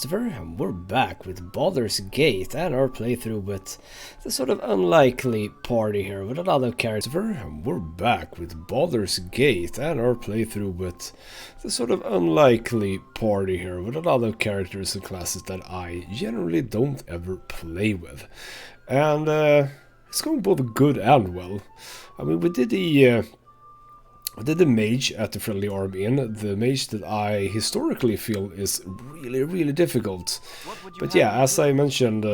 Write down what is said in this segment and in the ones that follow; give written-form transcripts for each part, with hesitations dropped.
Christopher, and we're back with Baldur's Gate and our playthrough with the sort of unlikely party here with another character. And we're back with Baldur's Gate and our playthrough with the sort of unlikely party here with another characters and classes that I generally don't ever play with. And it's going both good and well. I mean, we did the mage at the friendly army inn, the mage that I historically feel is really difficult. But yeah, as I mentioned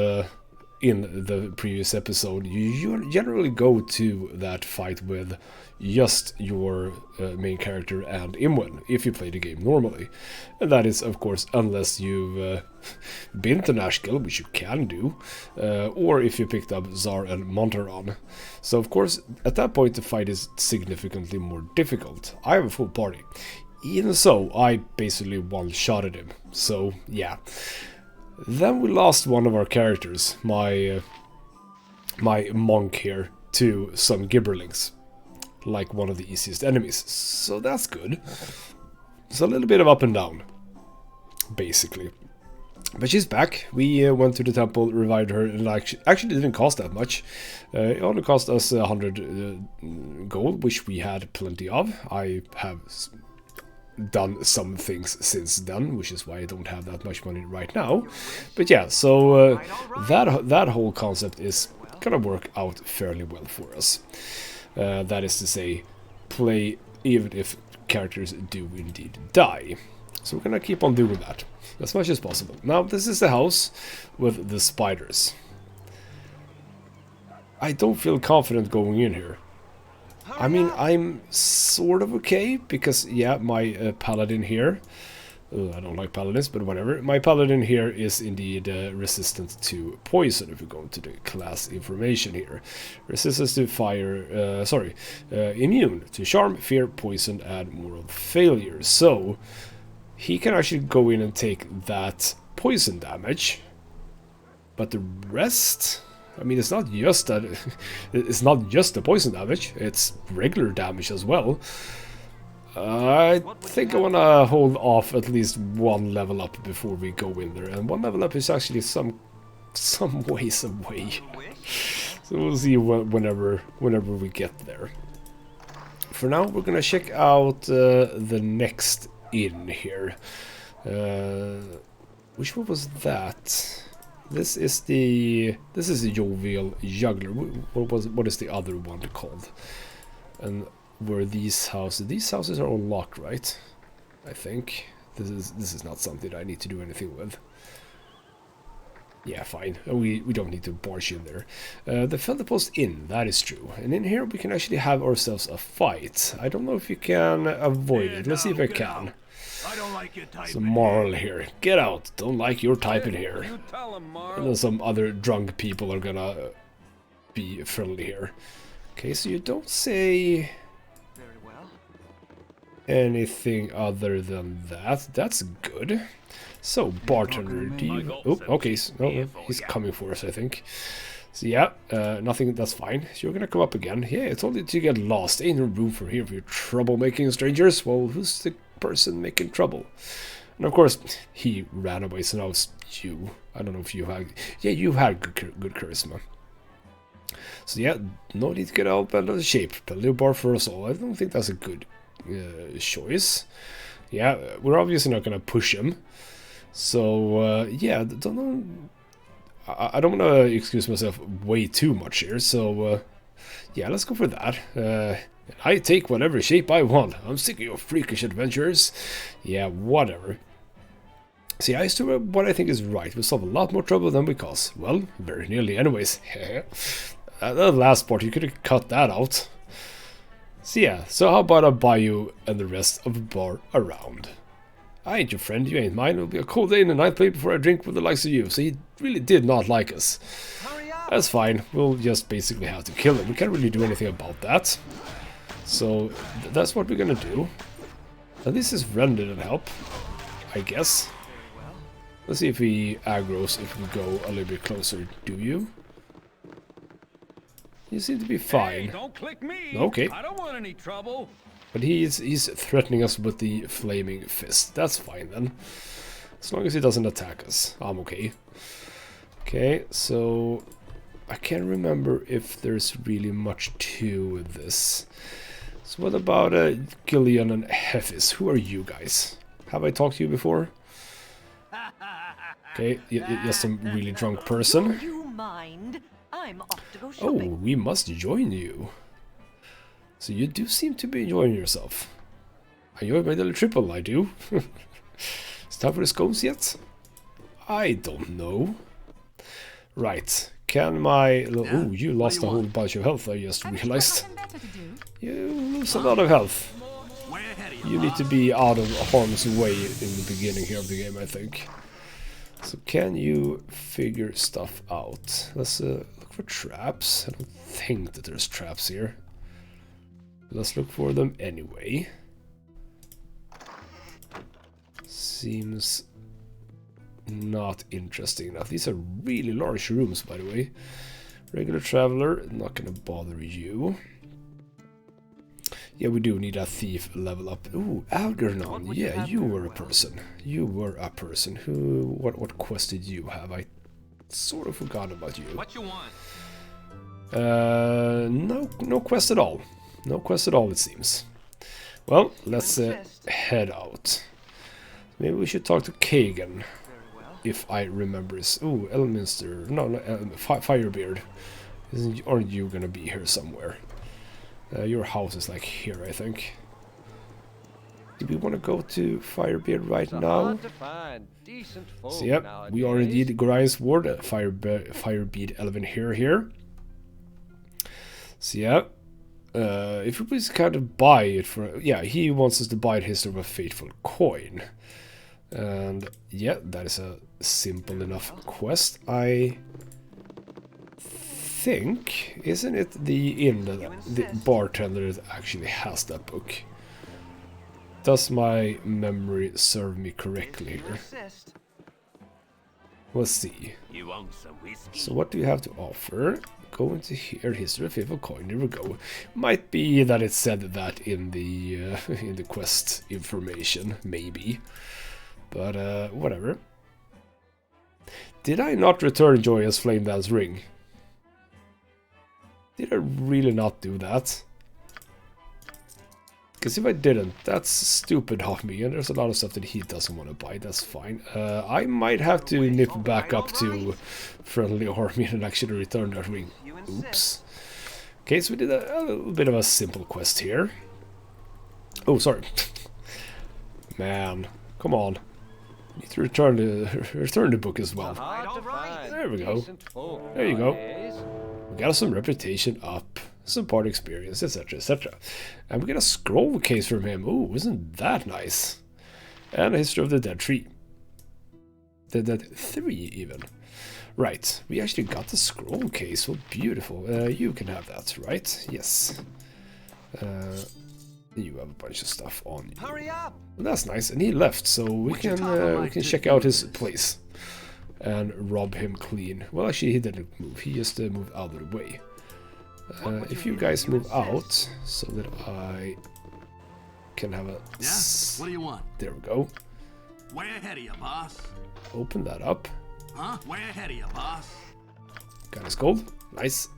in the previous episode, you generally go to that fight with just your main character and Imwen, if you play the game normally. And that is, of course, unless you've been to Nashkel, which you can do, or if you picked up Zar and Montaron. So, of course, at that point the fight is significantly more difficult. I have a full party. Even so, I basically one-shotted him. So, yeah. Then we lost one of our characters, my monk here, to some gibberlings, like one of the easiest enemies. So that's good. It's a little bit of up and down, basically. But she's back. We went to the temple, revived her, and actually didn't cost that much. It only cost us 100 gold, which we had plenty of. I have done some things since then, which is why I don't have that much money right now. But yeah, so that whole concept is gonna work out fairly well for us. That is to say, play even if characters do indeed die. So we're gonna keep on doing that as much as possible. Now, this is the house with the spiders. I don't feel confident going in here. I mean, I'm sort of okay, because, yeah, my paladin here... I don't like paladins, but whatever. My paladin here is indeed resistant to poison, if we go into the class information here. Resistance to fire... immune to charm, fear, poison, and moral failure. So, he can actually go in and take that poison damage. But the rest... I mean, it's not just that. It's not just the poison damage. It's regular damage as well. I think I wanna hold off at least one level up before we go in there, and one level up is actually some ways away. So we'll see whenever we get there. For now, we're gonna check out the next inn here. Which one was that? This is the jovial juggler. What is the other one called? And where these houses are all locked, right? I think this is not something I need to do anything with. Yeah, fine. We don't need to barge in there. The Feather Post Inn, that is true. And in here we can actually have ourselves a fight. I don't know if you can avoid it. Let's see if I can. Don't like your type. Some Marl here. Get out. Don't like your type in here. And then some other drunk people are gonna be friendly here. Okay, so you don't say anything other than that. That's good. So, bartender, do you... Oh, okay. No, he's coming for us, I think. So yeah, nothing, that's fine. So you're gonna come up again. Yeah, it's only to get lost. Ain't no room for here for your troublemaking strangers. Well, who's the person making trouble? And of course, he ran away, so now it's you. I don't know if you had... Yeah, you had good charisma. So yeah, no need to get out of the shape. Plenty of bar for us all. I don't think that's a good choice. Yeah, we're obviously not gonna push him. So, yeah, I don't want to excuse myself way too much here, so yeah, let's go for that. I take whatever shape I want. I'm sick of your freakish adventures. Yeah, whatever. See, I used to do what I think is right. We solve a lot more trouble than we cause. Well, very nearly anyways. The last part, you could have cut that out. So yeah, so how about I buy you and the rest of the bar around? I ain't your friend, you ain't mine. It'll be a cold day and a night plate before I drink with the likes of you. So he really did not like us. That's fine. We'll just basically have to kill him. We can't really do anything about that. So that's what we're gonna do. At least his friend didn't help, I guess. Let's see if he aggroes if we go a little bit closer. Do you? You seem to be fine. Hey, don't click me. Okay. I don't want any trouble. But he's threatening us with the flaming fist. That's fine then. As long as he doesn't attack us, I'm okay. Okay, so I can't remember if there's really much to this. So what about Gillian and Hefis? Who are you guys? Have I talked to you before? Okay, just some really drunk person. You mind? I'm off to go Oh, shopping. we must join you. So you do seem to be enjoying yourself. I enjoyed my little triple, I do. Is time for the scones yet? I don't know. Right, can my... Oh, you lost a whole bunch of health, I just realized. You lose a lot of health. You need to be out of harm's way in the beginning here of the game, I think. So can you figure stuff out? Let's look for traps. I don't think that there's traps here. Let's look for them anyway. Seems not interesting enough. These are really large rooms, by the way. Regular traveler, not gonna bother you. Yeah, we do need a thief level up. Ooh, Algernon. Yeah, you were a person. You were a person. Who? What quest did you have? I sort of forgot about you. What you want? No quest at all. No quest at all, it seems. Well, let's head out. Maybe we should talk to Kagan, if I remember his... Ooh, Elminster. No, Firebeard. Aren't you gonna be here somewhere? Your house is like here, I think. Do we want to go to Firebeard right now? So yep, we are indeed Gorian's ward, Firebeard Elven here. So yeah, if we please kind of buy it for... Yeah, he wants us to buy his of a fateful coin. And yeah, that is a simple enough quest. I think, isn't it the inn, the bartender that actually has that book? Does my memory serve me correctly here? Let's see. So what do you have to offer? Go into here, history of faithful coin. There we go. Might be that it said that in the quest information, maybe. But whatever. Did I not return Joyous Flame Dance Ring? Did I really not do that? Because if I didn't, that's stupid of me, and there's a lot of stuff that he doesn't want to buy, that's fine. I might have to nip back up to Friendly Army and actually return that ring. Oops. Okay, so we did a little bit of a simple quest here. Oh, sorry. Man, come on. Need to return the book as well. There we go. There you go. We got some reputation up, some party experience, etc, etc. And we get a scroll case from him. Oh, isn't that nice? And a history of the dead tree. The dead 3 even. Right, we actually got the scroll case. Well, beautiful. You can have that, right? Yes. You have a bunch of stuff on you. Hurry up! Well, that's nice, and he left, so we can check out his place and rob him clean. Well, actually, he didn't move. He just moved out of the way. If you guys move out, so that I can have a... Yeah? What do you want? There we go. Way ahead of you, boss. Open that up. Huh? Way ahead of you, boss. Got his gold. Nice.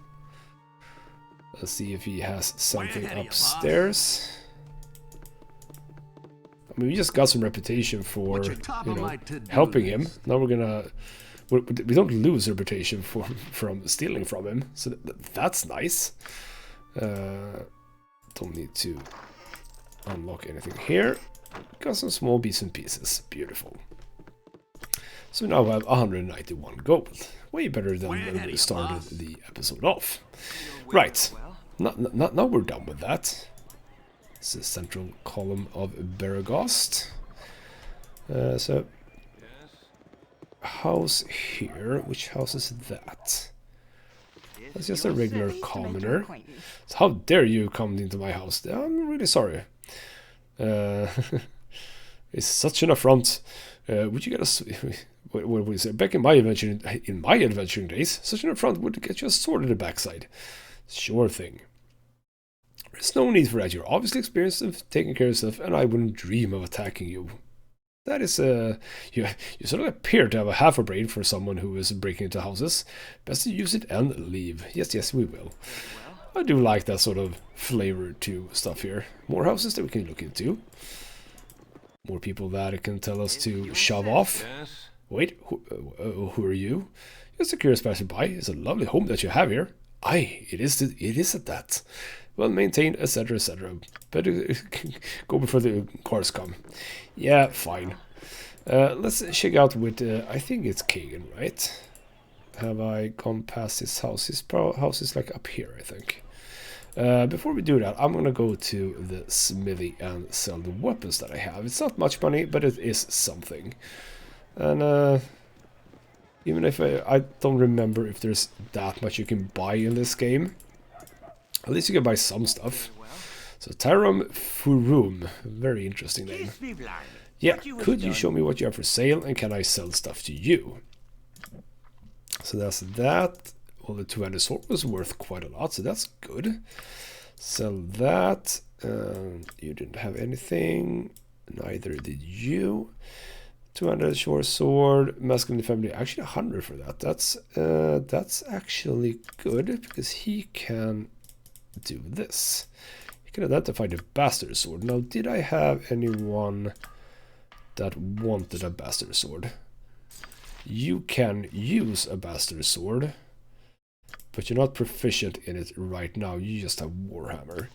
Let's see if he has something upstairs. I mean, we just got some reputation for, you know, helping him. Now we're gonna... We don't lose reputation from stealing from him, so that's nice. Don't need to unlock anything here. Got some small bits and pieces. Beautiful. So now we have 191 gold. Way better than when we started the episode off. Right. Now we're done with that. It's the central column of Beregost. So, house here. Which house is that? That's just a regular commoner. So how dare you come into my house? I'm really sorry. It's such an affront. Would you get us? What would you say? Back in my adventuring days, such an affront would get you a sword in the backside. Sure thing. There's no need for that. You're obviously experienced of taking care of yourself, and I wouldn't dream of attacking you. That is you sort of appear to have a half a brain for someone who is breaking into houses. Best to use it and leave. Yes, yes, we will. I do like that sort of flavor to stuff here. More houses that we can look into. More people that can tell us to shove off. Wait, who are you? Just a curious passerby. It's a lovely home that you have here. Aye, it is at that. Well maintained, etc., etc. Better go before the cars come. Yeah, fine. Let's check out with, I think it's Kagan, right? Have I gone past his house? His house is like up here, I think. Before we do that, I'm gonna go to the smithy and sell the weapons that I have. It's not much money, but it is something. And even if I don't remember if there's that much you can buy in this game, at least you can buy some stuff. So Tarum Furum, very interesting name. Yeah, could you show me what you have for sale, and can I sell stuff to you? So that's that. Well, the two-handed sword was worth quite a lot, so that's good. Sell that. You didn't have anything. Neither did you. 200 short sword, masculine family. Actually, 100 for that. That's actually good because he can do this. He can identify the bastard sword. Now, did I have anyone that wanted a bastard sword? You can use a bastard sword, but you're not proficient in it right now. You just have Warhammer.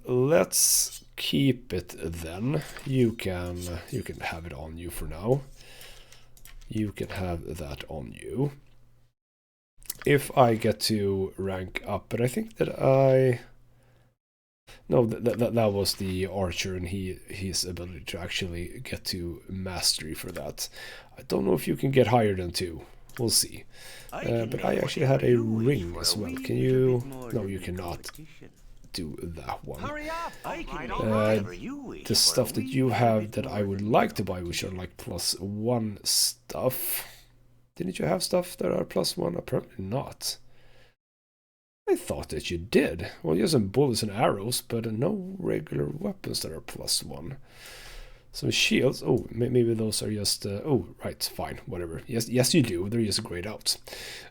Let's keep it then. You can have it on you for now. You can have that on you. If I get to rank up, but I think that that was the archer and his ability to actually get to mastery for that. I don't know if you can get higher than 2. We'll see. But I actually had a ring as well. Can you? No, you cannot do that one. The stuff that you have that I would like to buy, which are like +1 stuff. Didn't you have stuff that are +1? Apparently not. I thought that you did. Well, you have some bullets and arrows, but no regular weapons that are +1. Some shields. Oh, maybe those are just... oh, right, fine, whatever. Yes, you do. They're just grayed out.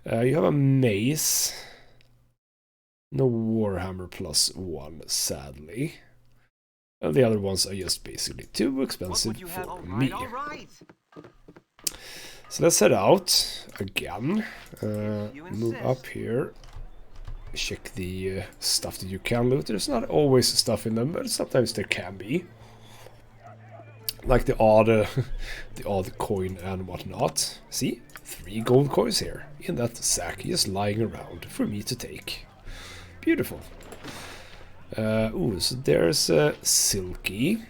You have a mace. No Warhammer +1, sadly. And the other ones are just basically too expensive for me. So let's head out again. Move up here. Check the stuff that you can loot. There's not always stuff in them, but sometimes there can be. Like the odd coin and whatnot. See? 3 gold coins here in that sack just lying around for me to take. Beautiful. Ooh, so there's Silky.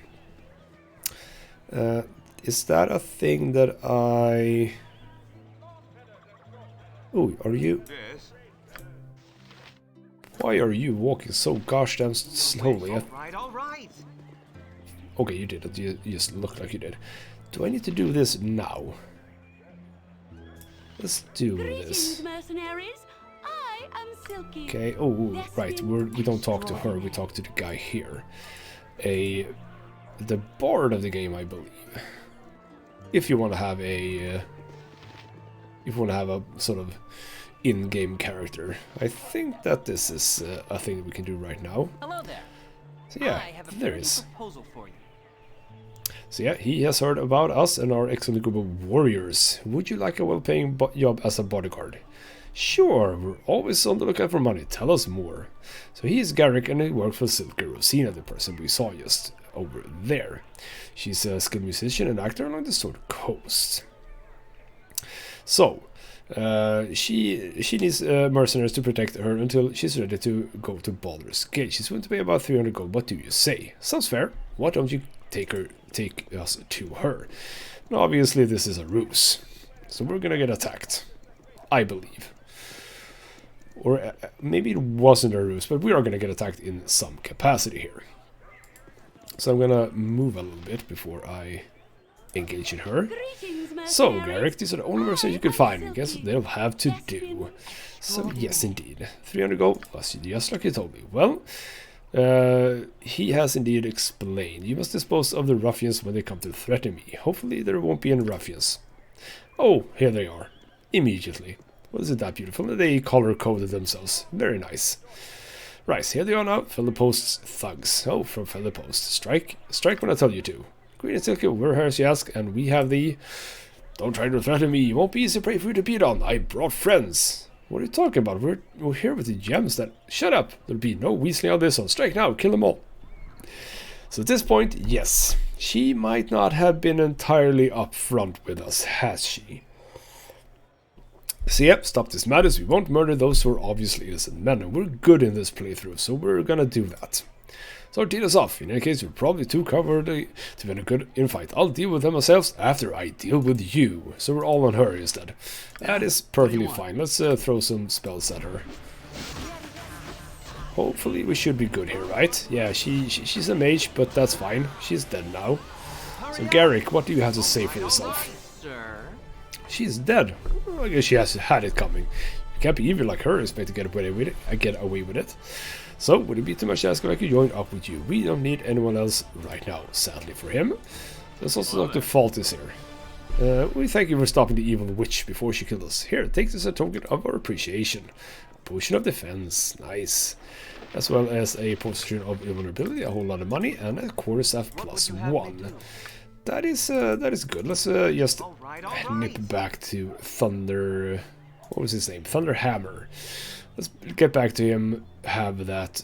Is that a thing that I... Ooh, are you... Why are you walking so gosh damn slowly? All right. Okay, you did it. You just looked like you did. Do I need to do this now? Let's do this. Mercenaries. I am Silky. Okay. Oh, right. We don't talk to her. We talk to the guy here. The bard of the game, I believe. If you want to have a, sort of in-game character, I think that this is a thing that we can do right now. Hello there. So yeah, I have a there is. proposal for you. So yeah, he has heard about us and our excellent group of warriors. Would you like a well-paying job as a bodyguard? Sure, we're always on the lookout for money. Tell us more. So he is Garrick and he works for Silke Rosina, the person we saw just over there. She's a skilled musician and actor along the Sword Coast. So, she needs mercenaries to protect her until she's ready to go to Baldur's Gate. She's willing to pay about 300 gold. What do you say? Sounds fair. Why don't you take us to her? Now, obviously, this is a ruse. So we're gonna get attacked. I believe. Or maybe it wasn't a ruse, but we are gonna get attacked in some capacity here. So I'm gonna move a little bit before I engage in her. So, Garrick, these are the only mercenaries you can find. Guess what they'll have to do. So, yes, indeed. 300 gold, just like you told me. Well, He has indeed explained. You must dispose of the ruffians when they come to threaten me. Hopefully there won't be any ruffians. Oh, here they are. Immediately. Wasn't that beautiful? They color-coded themselves. Very nice. Right, here they are now. Philippost's thugs. Oh, from Philipost. Strike. Strike when I tell you to. Green and Silky, we're here as you ask, and we have the... Don't try to threaten me. You won't be easy prey for you to beat on. I brought friends. What are you talking about? We're here with the gems that... Shut up. There'll be no weaseling on this one. Strike now. Kill them all. So at this point, yes. She might not have been entirely upfront with us, has she? So yep, stop this madness. We won't murder those who are obviously innocent men, and we're good in this playthrough, so we're gonna do that. So deal us off. In any case, we're probably too cowardly to win a good infight. I'll deal with them ourselves after I deal with you. So we're all on her instead. That is perfectly fine. Let's throw some spells at her. Hopefully we should be good here, right? Yeah, she's a mage, but that's fine. She's dead now. So Garrick, what do you have to say for yourself? She's dead. Well, I guess she has had it coming. You can't be evil like her, expect to get away with it. So, would it be too much to ask if I could join up with you? We don't need anyone else right now, sadly for him. There's also Dr. Faltis here. We thank you for stopping the evil witch before she killed us. Here, take this as a token of our appreciation. A potion of defense, nice. As well as a potion of invulnerability, a whole lot of money, and a quarterstaff +1. That is good. Let's just nip back to Thunder... What was his name? Thunderhammer. Let's get back to him, have that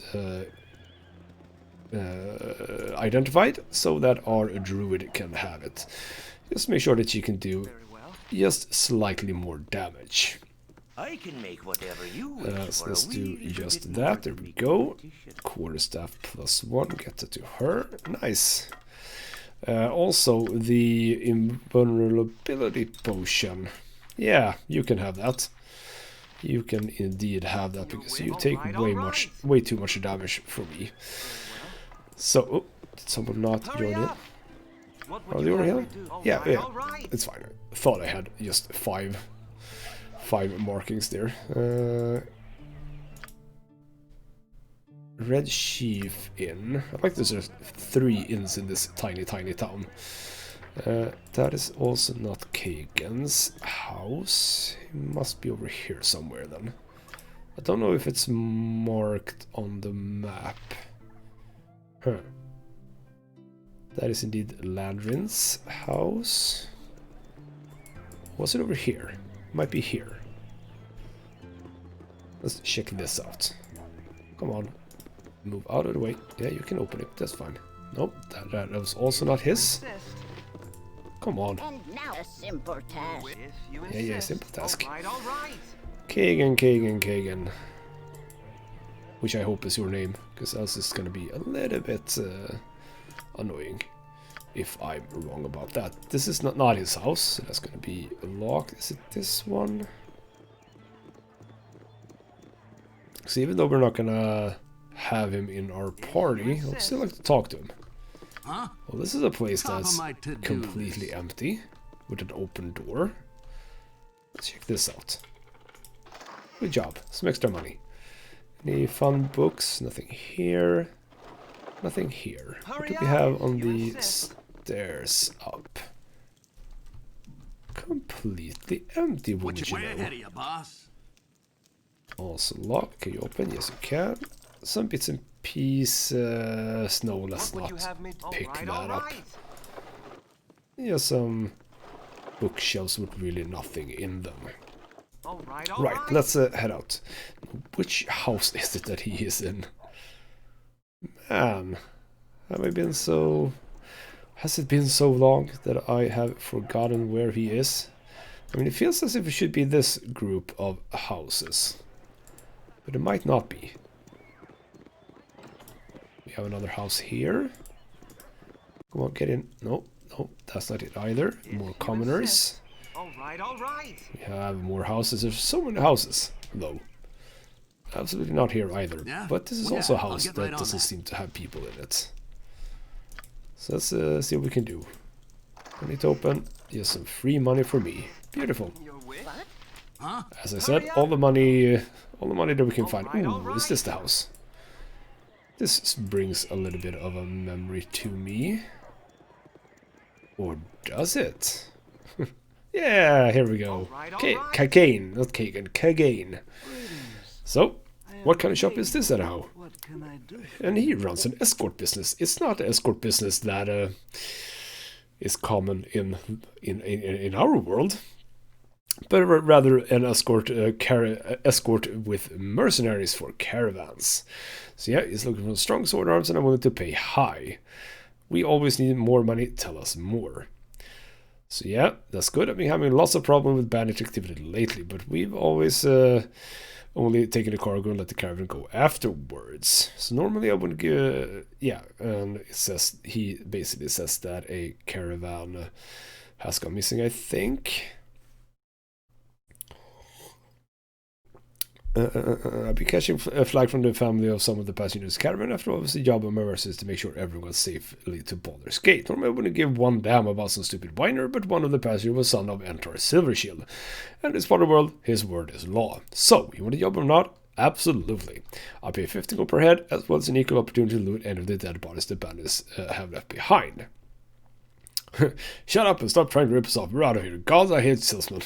identified, so that our druid can have it. Just make sure that she can do just slightly more damage. I can make whatever you So let's do just that. There we go. Quarterstaff +1. Get that to her. Nice. Also, the invulnerability potion. Yeah, you can have that. You can indeed have that because you take way too much damage from me. So, oh, did someone not join in? Are they over here? Yeah, it's fine. I thought I had just five markings there. Red Chief Inn. I like there's 3 inns in this tiny town. That is also not Kagan's house. He must be over here somewhere then. I don't know if it's marked on the map. Huh. That is indeed Ladrin's house. Was it over here? Might be here. Let's check this out. Come on. Move out of the way. Yeah, you can open it. That's fine. Nope, that was also not his. Come on. And now a simple task. Yeah, simple task. Kagan. Which I hope is your name, because else it's gonna be a little bit annoying if I'm wrong about that. This is not his house, so that's gonna be locked. Is it this one? So even though we're not gonna have him in our party, I'd still like to talk to him. Huh? Well, this is a place that's completely empty, with an open door. Let's check this out. Good job. Some extra money. Any fun books? Nothing here. Nothing here. What do we have on the stairs up? Completely empty, wouldn't you know? Also locked. Can you open? Yes, you can. Some bits and pieces. No, let's not pick that up. Yeah, some bookshelves with really nothing in them. Right, let's head out. Which house is it that he is in? Man, have I been so... Has it been so long that I have forgotten where he is? I mean, it feels as if it should be this group of houses. But it might not be. We have another house here. Come on, get in. No, that's not it either. More commoners. Alright. We have more houses. There's so many houses, though. Absolutely not here either. Yeah. But this is also a house that doesn't seem to have people in it. So let's see what we can do. I need to open. Yes, some free money for me. Beautiful. As I said, all the money that we can find. Ooh, is this the house? This brings a little bit of a memory to me. Or does it? Yeah, here we go. Cocaine, not Kagan, cocaine. So, what kind of shop is this anyhow? And he runs an escort business. It's not an escort business that is common in our world, but rather an escort with mercenaries for caravans. So yeah, he's looking for strong sword arms, and I'm willing to pay high. We always need more money. Tell us more. So yeah, that's good. I've been having lots of problems with bandit activity lately, but we've always only taken the cargo and let the caravan go afterwards. So normally I would give, yeah, and it says, he basically says that a caravan has gone missing, I think. I'll be catching a flag from the family of some of the passengers' caravan. After all, the job of my verse is to make sure everyone goes safely to Baldur Gate. Normally I wouldn't give one damn about some stupid whiner, but one of the passengers was son of Entar Silvershield. And in this part of the world, his word is law. So, you want a job or not? Absolutely. I'll pay 15 gold per head, as well as an equal opportunity to loot any of the dead bodies the bandits have left behind. Shut up and stop trying to rip us off. We're out of here. God, I hate salesmen.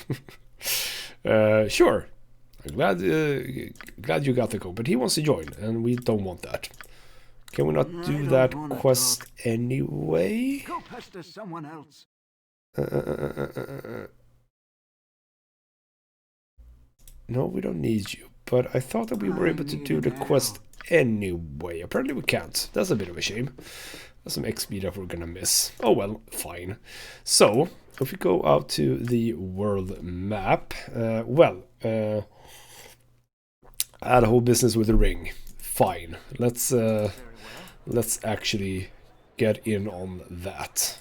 Sure. I'm glad you got the code, but he wants to join, and we don't want that. Can we not do that quest anyway? Go pester someone else. No, we don't need you, but I thought that we were able to do the quest anyway. Apparently we can't. That's a bit of a shame. That's some XP that we're gonna miss. Oh well, fine. So, if we go out to the world map, add a whole business with a ring. Fine. Let's actually get in on that.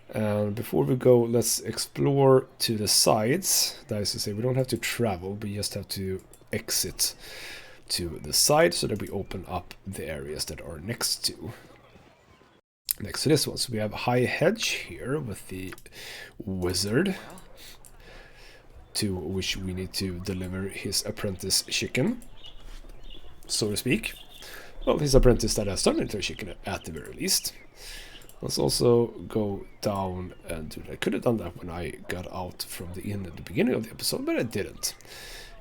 And before we go, let's explore to the sides. That is to say, we don't have to travel, we just have to exit to the side so that we open up the areas that are next to this one. So we have High Hedge here with the wizard, to which we need to deliver his apprentice chicken, so to speak. Well, his apprentice that has turned into a chicken at the very least. Let's also go down and do that. I could have done that when I got out from the inn at the beginning of the episode, but I didn't.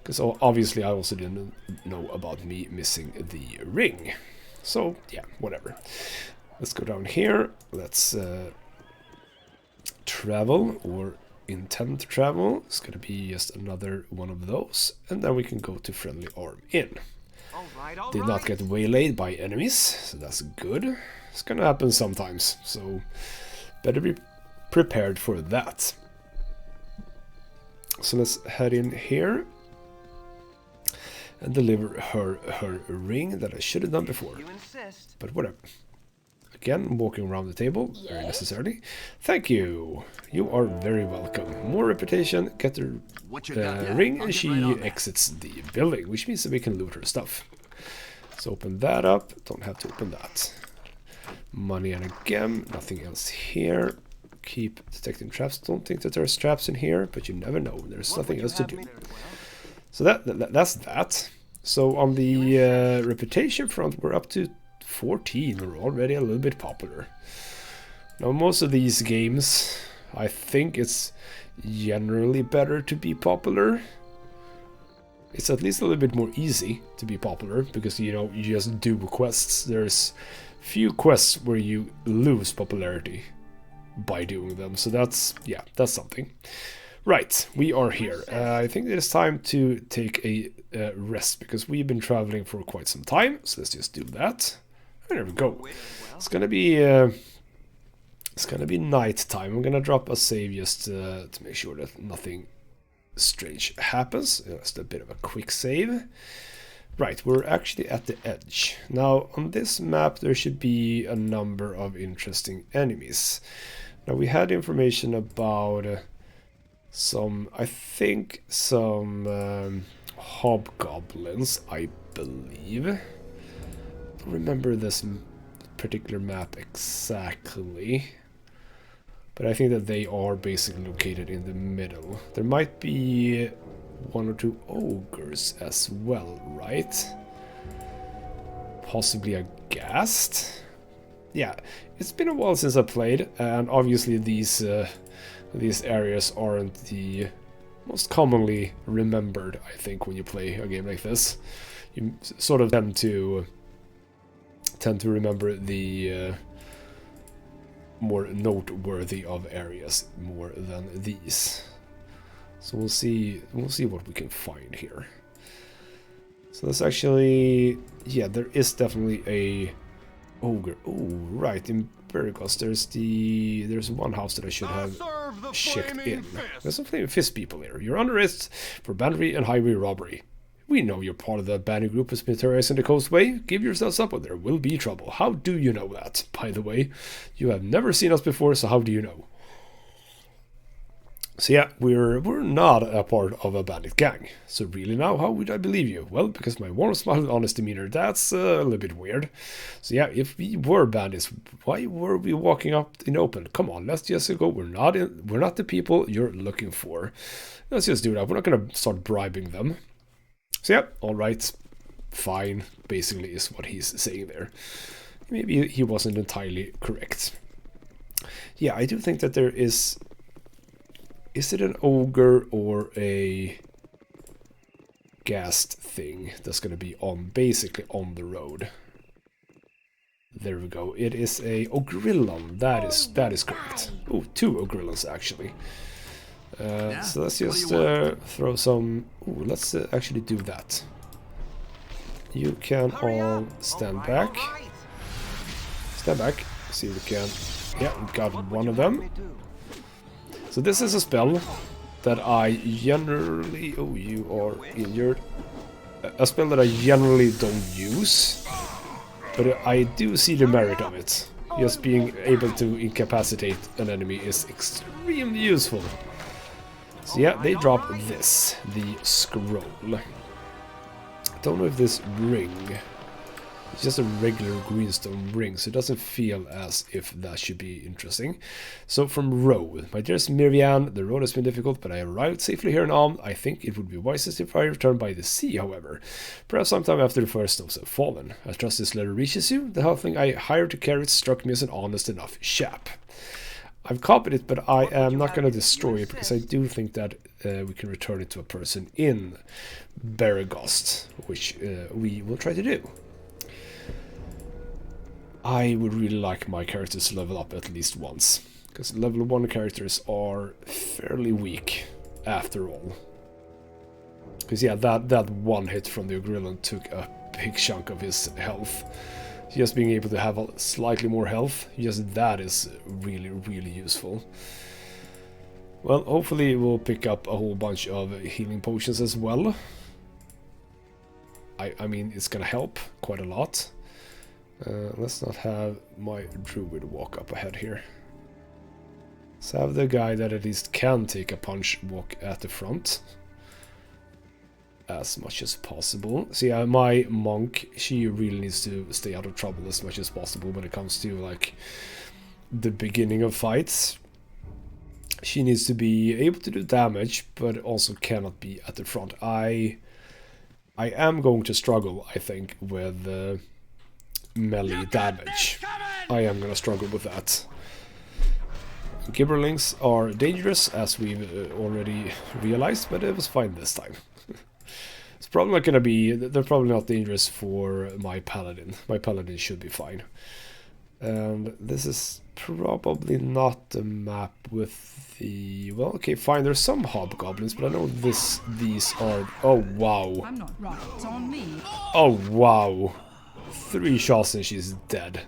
Because obviously I also didn't know about me missing the ring. So, yeah, whatever. Let's go down here. Let's travel, or intend to travel. It's gonna be just another one of those, and then we can go to Friendly Arm Inn. Did not get waylaid by enemies, so that's good. It's gonna happen sometimes, so better be prepared for that. So let's head in here and deliver her ring that I should have done before, but whatever. Again, walking around the table, very necessarily. Thank you. You are very welcome. More reputation, get the ring, and she exits the building, which means that we can loot her stuff. So open that up. Don't have to open that. Money and a gem. Nothing else here. Keep detecting traps. Don't think that there's traps in here, but you never know. There's nothing else to do. So that's that. So on the reputation front, we're up to 14. We're already a little bit popular. Now most of these games, I think it's generally better to be popular. It's at least a little bit more easy to be popular, because you know, you just do quests. There's few quests where you lose popularity by doing them, so that's, yeah, that's something. Right, we are here. I think it is time to take a rest, because we've been traveling for quite some time, so let's just do that. There we go. It's gonna be night time. I'm gonna drop a save just to make sure that nothing strange happens. Just a bit of a quick save. Right, we're actually at the edge. Now, on this map, there should be a number of interesting enemies. Now, we had information about some hobgoblins, I believe. Remember this particular map exactly, but I think that they are basically located in the middle. There might be one or two ogres as well, right? possibly a ghast. Yeah, it's been a while since I played, and obviously these areas aren't the most commonly remembered, I think, when you play a game like this. You sort of tend to remember the more noteworthy of areas more than these. So we'll see what we can find here. So that's actually, yeah, there is definitely a ogre. Oh, right, in Beregost there's one house that I should have checked in. There's some flaming fist people here. You're under arrest for banditry and highway robbery. We know you're part of the bandit group that's been terrorizing the coastway. Give yourselves up or there will be trouble. How do you know that, by the way? You have never seen us before, so how do you know? So yeah, we're not a part of a bandit gang. So really now, how would I believe you? Well, because my warm smile and honest demeanor, that's a little bit weird. So yeah, if we were bandits, why were we walking up in open? Come on, let's just go. We're not the people you're looking for. Let's just do that. We're not gonna start bribing them. So yeah, alright, fine, basically is what he's saying there. Maybe he wasn't entirely correct. Yeah, I do think that there is... Is it an ogre or a ghast thing that's going to be on, basically on the road? There we go. It is a ogrillon. That is correct. Oh, 2 ogrillons actually. So let's just throw some... Ooh, let's actually do that. You can all stand back. Stand back. See if we can... Yeah, we got one of them. So this is a spell that I generally... Oh, you are injured. A spell that I generally don't use. But I do see the merit of it. Just being able to incapacitate an enemy is extremely useful. So yeah, they drop this, the scroll. I don't know if this ring, it's just a regular greenstone ring, so it doesn't feel as if that should be interesting. So from road, my dearest Miriam, the road has been difficult, but I arrived safely here in Alm. I think it would be wisest if I return by the sea, however. Perhaps sometime after the first snows have fallen. I trust this letter reaches you. The halfling I hired to carry it struck me as an honest enough chap. I've copied it, but I am not going to destroy it because I do think that we can return it to a person in Beregost, which we will try to do. I would really like my characters to level up at least once, because level 1 characters are fairly weak after all. Because yeah, that one hit from the Ogrillon took a big chunk of his health. Just being able to have slightly more health, just that is really, really useful. Well, hopefully we'll pick up a whole bunch of healing potions as well. I mean, it's gonna help quite a lot. Let's not have my druid walk up ahead here. Let's have the guy that at least can take a punch walk at the front. As much as possible. So yeah, my monk, she really needs to stay out of trouble as much as possible when it comes to like the beginning of fights. She needs to be able to do damage, but also cannot be at the front. I am going to struggle, I think, with melee damage. I am going to struggle with that. Gibberlings are dangerous, as we've already realized, but it was fine this time. It's probably not gonna be... They're probably not dangerous for my paladin. My paladin should be fine. And this is probably not the map with the... Well, okay, fine. There's some hobgoblins, but I know these are... Oh, wow. I'm not right. It's on me. Oh, wow. 3 shots and she's dead.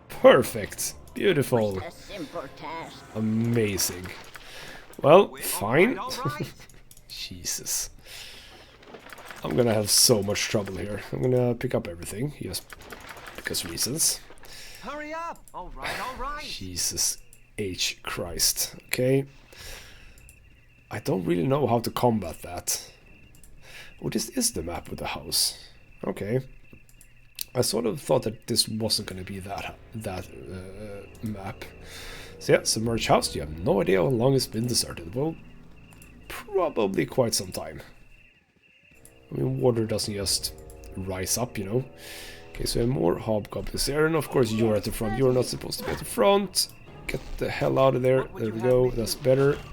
Perfect. Beautiful. A simple task. Amazing. Well, fine. Jesus. I'm gonna have so much trouble here. I'm gonna pick up everything, just because reasons. Hurry up! All right. Jesus H. Christ. Okay. I don't really know how to combat that. Oh, this is the map with the house. Okay. I sort of thought that this wasn't gonna be that map. So yeah, submerged house. You have no idea how long it's been deserted. Well, probably quite some time. I mean, water doesn't just rise up, you know. Okay, so we have more hobgoblins there, and of course you're at the front. You're not supposed to be at the front. Get the hell out of there. There we go. That's better. If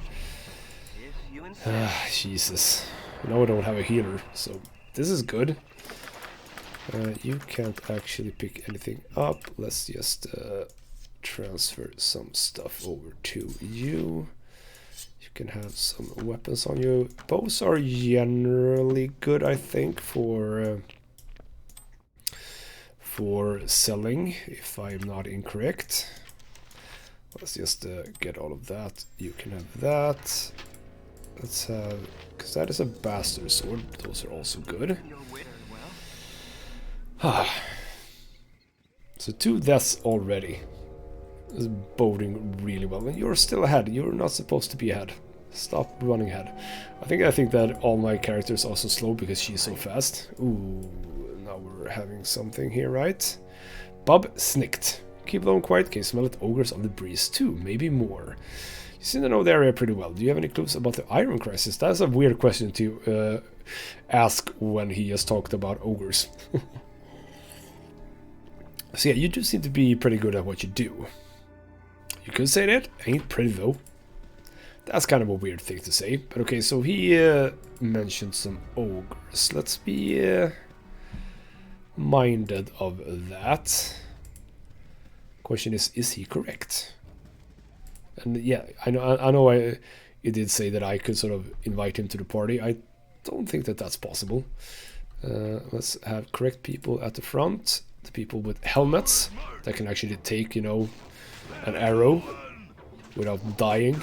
you insist. Jesus. Now I don't have a healer, so this is good. You can't actually pick anything up. Let's just transfer some stuff over to you. You can have some weapons on you. Bows are generally good, I think, for selling, if I'm not incorrect. Let's just get all of that. You can have that. Let's have, because that is a bastard sword. Those are also good. So 2 deaths already. This is boding really well. And you're still ahead. You're not supposed to be ahead. Stop running ahead. I think that all my characters are so slow because she's so fast. Ooh, now we're having something here, right? Bob snicked. Keep them quiet, can smell it. Ogres of the breeze too, maybe more. You seem to know the area pretty well. Do you have any clues about the Iron Crisis? That's a weird question to ask when he just talked about ogres. So yeah, you do seem to be pretty good at what you do. You could say that. Ain't pretty though. That's kind of a weird thing to say. But okay, so he mentioned some ogres. Let's be minded of that. Question is he correct? And yeah, I know it did say that I could sort of invite him to the party. I don't think that that's possible. Let's have correct people at the front. The people with helmets that can actually take, you know, an arrow without dying.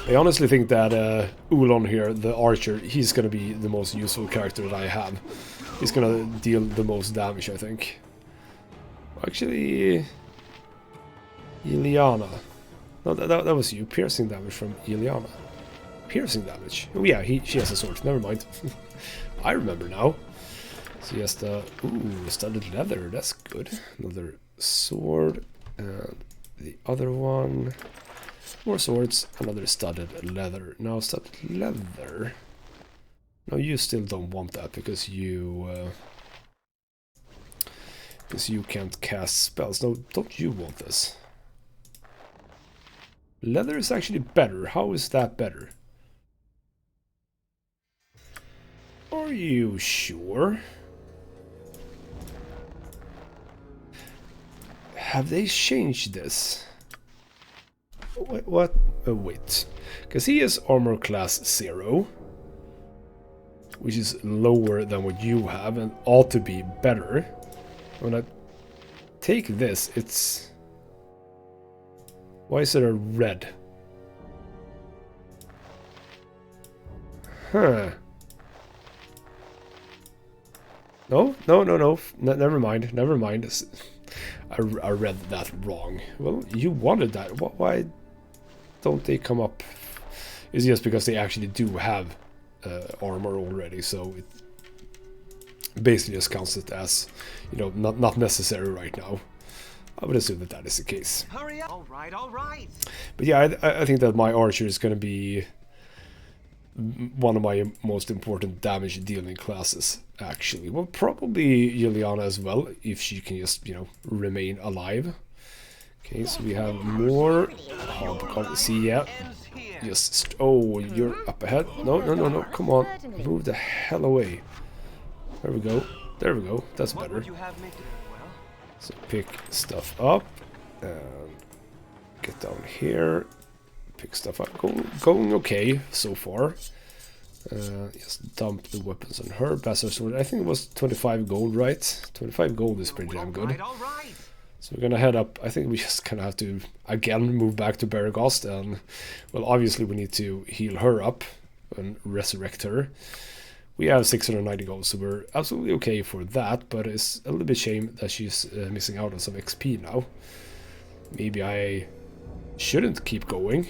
I honestly think that Ulon here, the archer, he's gonna be the most useful character that I have. He's gonna deal the most damage, I think. Actually, Iliana. No, that was you. Piercing damage from Iliana. Piercing damage. Oh yeah, she has a sword. Never mind. I remember now. So yes, ooh, studded leather. That's good. Another sword, and the other one. More swords. Another studded leather. Now studded leather. No, you still don't want that because you can't cast spells. No, don't you want this? Leather is actually better. How is that better? Are you sure? Have they changed this? Wait, what? Oh, wait. Because he is armor class 0. Which is lower than what you have and ought to be better. When I take this, it's... Why is it a red? Huh. No. Never mind. I read that wrong. Well, you wanted that. Why don't they come up? It's just because they actually do have armor already, so it basically just counts it as, you know, not necessary right now. I would assume that that is the case. Hurry up! All right. But yeah, I think that my archer is going to be one of my most important damage dealing classes, actually. Well, probably Juliana as well, if she can just, you know, remain alive. Okay, so we have more hobgoblins. See, yeah. Just, oh, you're up ahead. No, come on. Move the hell away. There we go. That's better. So pick stuff up and get down here. Pick stuff up. Going okay so far. Just dump the weapons on her. Bastard sword. I think it was 25 gold, right? 25 gold is pretty damn good. So we're gonna head up. I think we just gonna have to again move back to Beregost, and well, obviously we need to heal her up and resurrect her. We have 690 gold, so we're absolutely okay for that, but it's a little bit shame that she's missing out on some XP now. Maybe I shouldn't keep going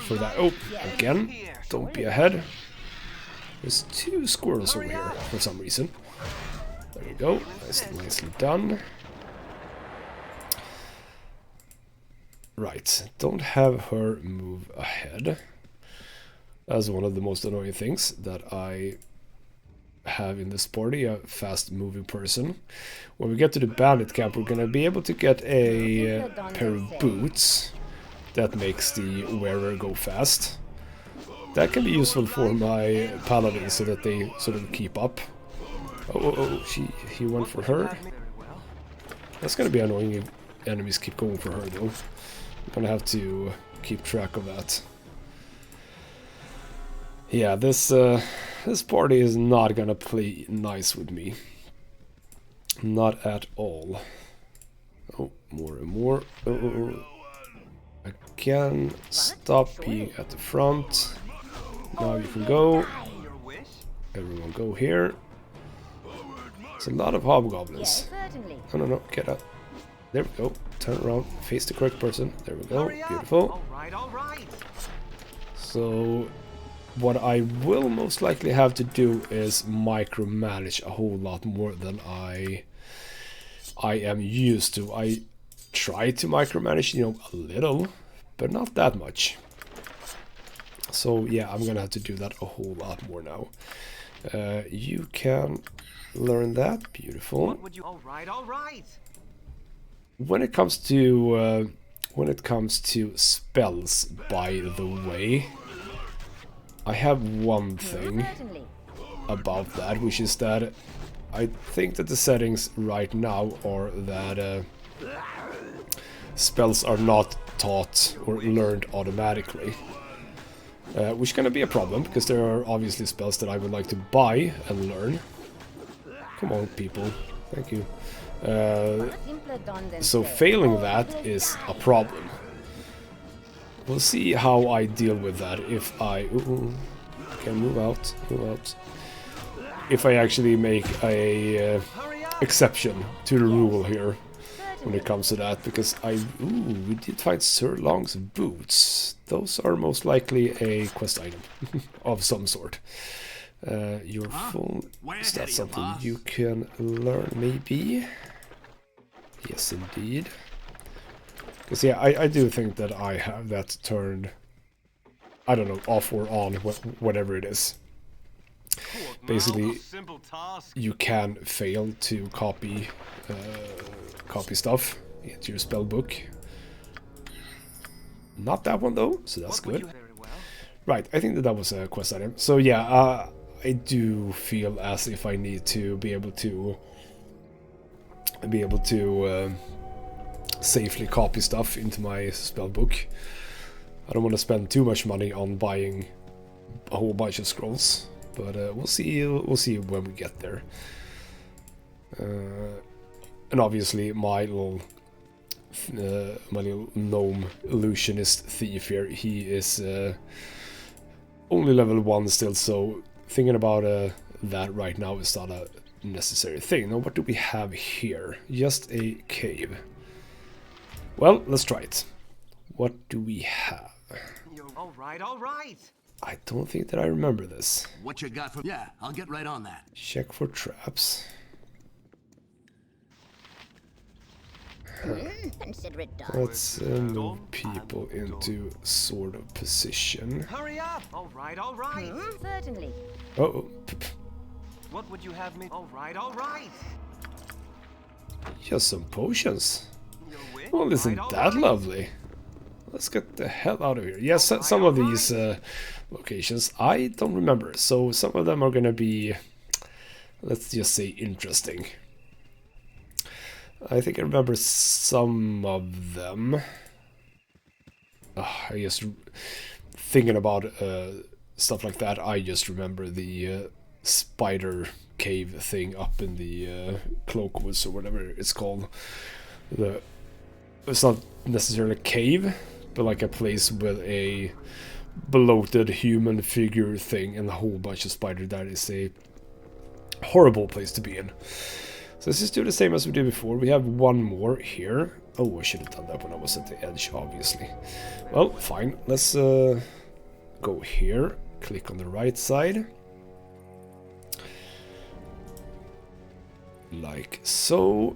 for that. Oh, again, don't be ahead. There's 2 squirrels over here for some reason. There you go, that's nicely done. Right, don't have her move ahead. That's one of the most annoying things that I have in this party, a fast-moving person. When we get to the bandit camp, we're gonna be able to get a pair of boots that makes the wearer go fast. That can be useful for my paladins so that they sort of keep up. He went for her. That's gonna be annoying if enemies keep going for her though. I'm gonna have to keep track of that. Yeah, this party is not gonna play nice with me. Not at all. Oh, more and more. Again, stop being at the front. Now you can go. Everyone go here. There's a lot of hobgoblins. No, get up. There we go. Turn around. Face the correct person. There we go. Beautiful. All right. So, what I will most likely have to do is micromanage a whole lot more than I am used to. I try to micromanage, you know, a little, but not that much. So yeah, I'm gonna have to do that a whole lot more now. You can learn that. Beautiful. What would you? All right. When it comes to spells, by the way, I have one thing about that, which is that I think that the settings right now are that spells are not taught or learned automatically. Which is going to be a problem, because there are obviously spells that I would like to buy and learn. Come on, people. Thank you. So failing that is a problem. We'll see how I deal with that if I... Okay, move out. If I actually make a exception to the rule here when it comes to that, because we did find Sir Long's boots. Those are most likely a quest item of some sort. You're full. Is that something you can learn, maybe? Yes, indeed. Because yeah, I do think that I have that turned, I don't know, off or on, whatever it is. Basically, you can fail to copy stuff into your spell book. Not that one though, so that's good. Right, I think that was a quest item. So yeah, I do feel as if I need to be able to safely copy stuff into my spell book. I don't want to spend too much money on buying a whole bunch of scrolls, but we'll see when we get there. And obviously my little gnome illusionist thief here, he is only level 1 still, so thinking about that right now is not a necessary thing. Now, what do we have here? Just a cave. Well, let's try it. What do we have? All right. I don't think that I remember this. What you got for... Yeah, I'll get right on that. Check for traps. Consider it done. Let's move people into sort of position. Hurry up. All right. Certainly. Oh, What would you have me? All right. just some potions. Well, isn't that lovely? Let's get the hell out of here. Yes, some of these locations I don't remember, so some of them are gonna be, let's just say, interesting. I think I remember some of them. I just thinking about stuff like that. I just remember the spider cave thing up in the Cloakwoods or whatever it's called. It's not necessarily a cave, but like a place with a bloated human figure thing and a whole bunch of spiders. That is a horrible place to be in. So let's just do the same as we did before. We have one more here. Oh, I should have done that when I was at the edge, obviously. Well, fine. Let's go here. Click on the right side. Like so.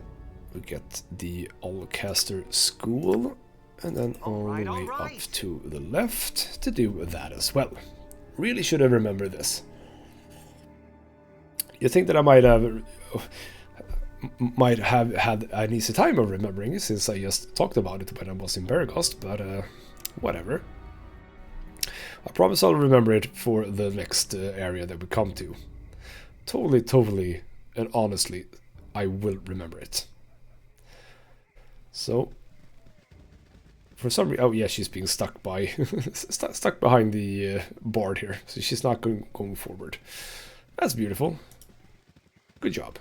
We get the Allcaster School, and then all the way up to the left to do that as well. Really should have remembered this. You think that I might have had an easy time of remembering since I just talked about it when I was in Beregost, but whatever. I promise I'll remember it for the next area that we come to. Totally, and honestly, I will remember it. So, for some reason, oh yeah, she's being stuck by stuck behind the board here, so she's not going forward. That's beautiful. Good job.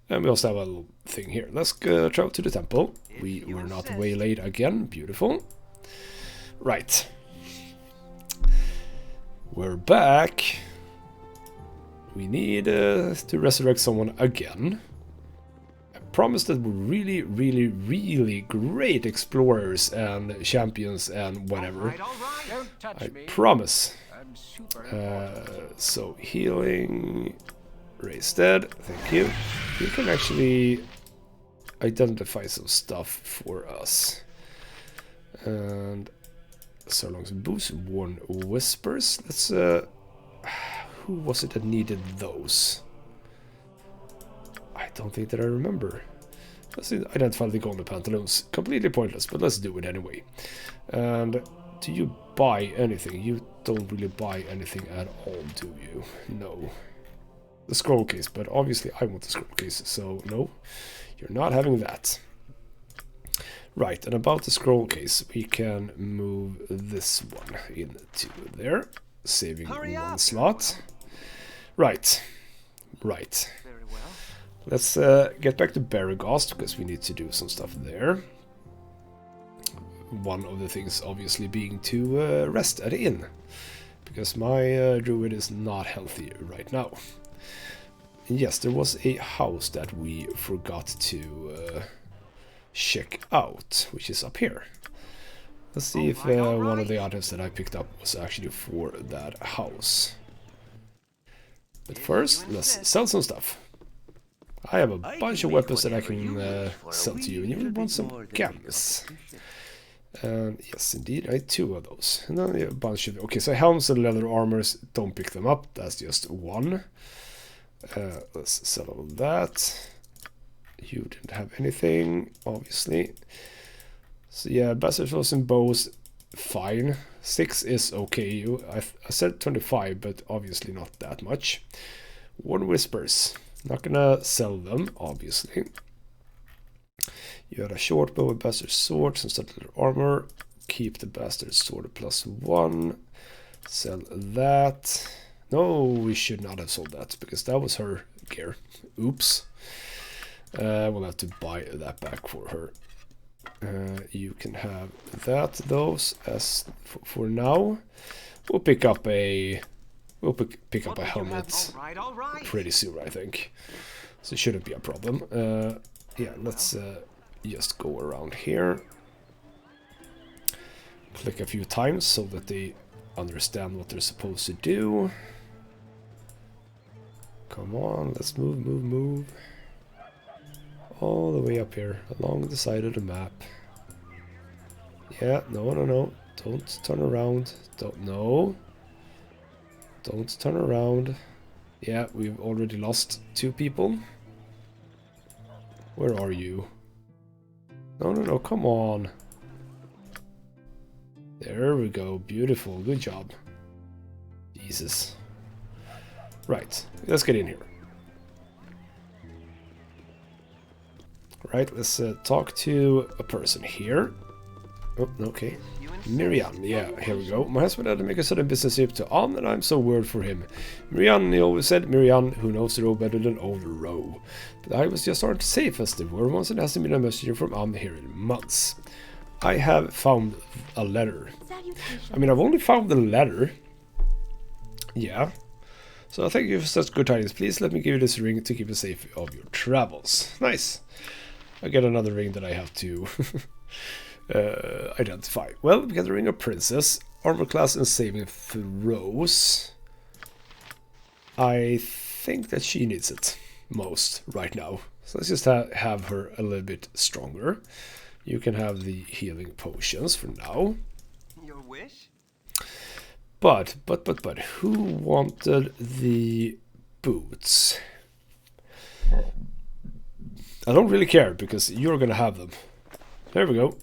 And we also have a little thing here. Let's go travel to the temple. We were not waylaid again. Beautiful. Right. We're back. We need to resurrect someone again. I promise that we're really great explorers and champions and whatever. I promise. So healing, raise dead. Thank you. You can actually identify some stuff for us. And so long as boost warn whispers. Let's who was it that needed those? I don't think that I remember. Let's identify the golden pantaloons. Completely pointless, but let's do it anyway. And do you buy anything? You don't really buy anything at all, do you? No. The scroll case, but obviously I want the scroll case, so no, you're not having that. Right, and about the scroll case, we can move this one into there, saving one slot. Right. Very well. Let's get back to Beregost, because we need to do some stuff there. One of the things, obviously, being to rest at the inn, because my druid is not healthy right now. And yes, there was a house that we forgot to check out, which is up here. Let's see if one of the items that I picked up was actually for that house. But first, let's sell some stuff. I have a bunch of weapons that I can sell to you, and you will want some gems. And yes, indeed, I have 2 of those. And then a bunch of... Okay, so helms and leather armors, don't pick them up. That's just 1. Let's sell all that. You didn't have anything, obviously. So yeah, bastard and bows, fine. 6 is okay. I said 25, but obviously not that much. Warn whispers. Not gonna sell them, obviously. You had a short bow, a bastard sword, some studded armor. Keep the bastard sword +1. Sell that. No, we should not have sold that, because that was her gear. Oops. We'll have to buy that back for her. You can have that, those, as for now. We'll pick up a helmet All right. pretty soon, I think. So it shouldn't be a problem. Yeah, let's just go around here. Click a few times so that they understand what they're supposed to do. Come on, let's move. All the way up here, along the side of the map. Yeah, no. Don't turn around. Don't turn around. Yeah, we've already lost 2 people. Where are you? No, come on. There we go, beautiful, good job. Jesus. Right, let's get in here. Right, let's talk to a person here. Oh, okay. Miriam, yeah, here we go. My husband had to make a sudden business trip to On, and I'm so worried for him. Miriam, he always said, Miriam, who knows the road better than old row. But I was just aren't safe as they were once, and hasn't been a messenger from On here in months. I have found a letter. I mean, I've only found the letter. Yeah. So thank you for such good tidings. Please let me give you this ring to keep you safe of your travels. Nice. I get another ring that I have to identify. Well, we got the ring of princess, armor class, and saving throws. I think that she needs it most right now. So let's just have her a little bit stronger. You can have the healing potions for now. Your wish? But who wanted the boots. I don't really care because you're gonna have them. There we go.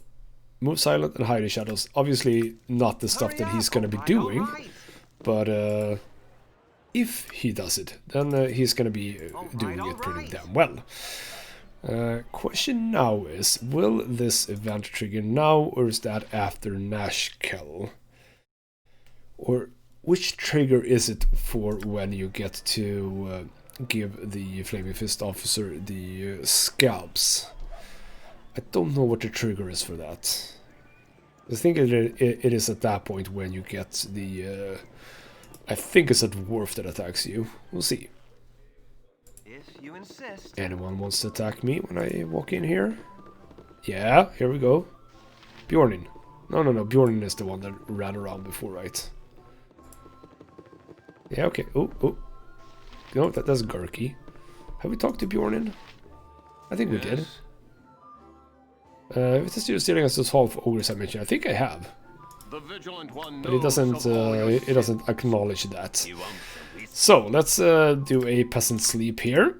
Move silent and hide in shadows. Obviously not the stuff that he's gonna be doing, but if he does it, then he's gonna be doing it pretty damn well. Question now is, will this event trigger now, or is that after Nashkel? Or which trigger is it for when you get to give the Flaming Fist officer the scalps? I don't know what the trigger is for that. I think it is at that point when you get the... I think it's a dwarf that attacks you. We'll see. If you insist. Anyone wants to attack me when I walk in here? Yeah, here we go. Bjornin. No, Bjornin is the one that ran around before, right? Yeah, okay. Oh. No, that's Gurky. Have we talked to Bjornin? I think we did. If it's still stealing us those half ogres I mentioned, I think I have. The vigilant one But it doesn't acknowledge that. So let's do a peasant sleep here.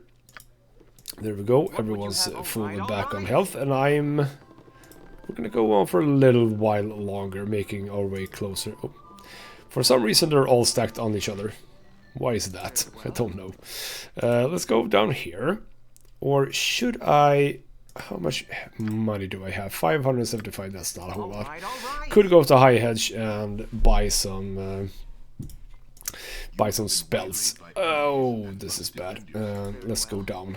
There we go. Everyone's fully back on health, and we're gonna go on for a little while longer, making our way closer. Oh. For some reason, they're all stacked on each other. Why is that? I don't know. Let's go down here, or should I? How much money do I have? 575, that's not a whole lot. Could go to High Hedge and buy some spells. Oh, this is bad. Let's go down.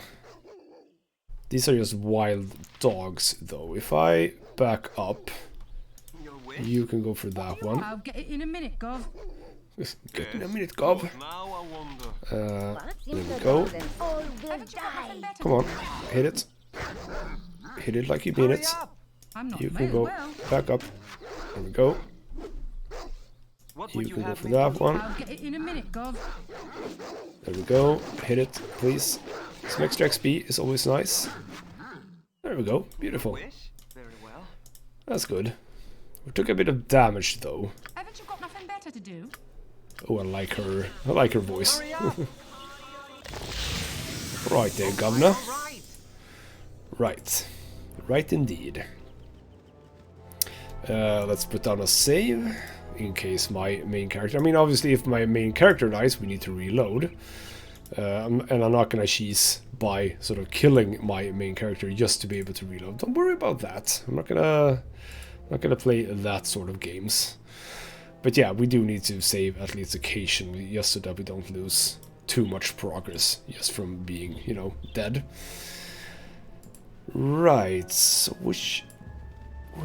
These are just wild dogs, though. If I back up, you can go for that one. I'll get it in a minute, Gov. Get in a minute, Gov. Now I wonder. There we go. Come on, hit it. Hit it like you mean it. You can go back up. There we go. You can go for that one. I'll get it in a minute, Gov. There we go. Hit it, please. Some extra XP is always nice. There we go. Beautiful. Very well. That's good. We took a bit of damage though. Haven't you got nothing better to do? Oh, I like her voice. Right there, governor. Right indeed. Let's put down a save in case my main character... I mean, obviously, if my main character dies, we need to reload. And I'm not gonna cheese by sort of killing my main character just to be able to reload. Don't worry about that. I'm not gonna play that sort of games. But yeah, we do need to save at least occasionally, just so that we don't lose too much progress just from being, you know, dead. Right, so which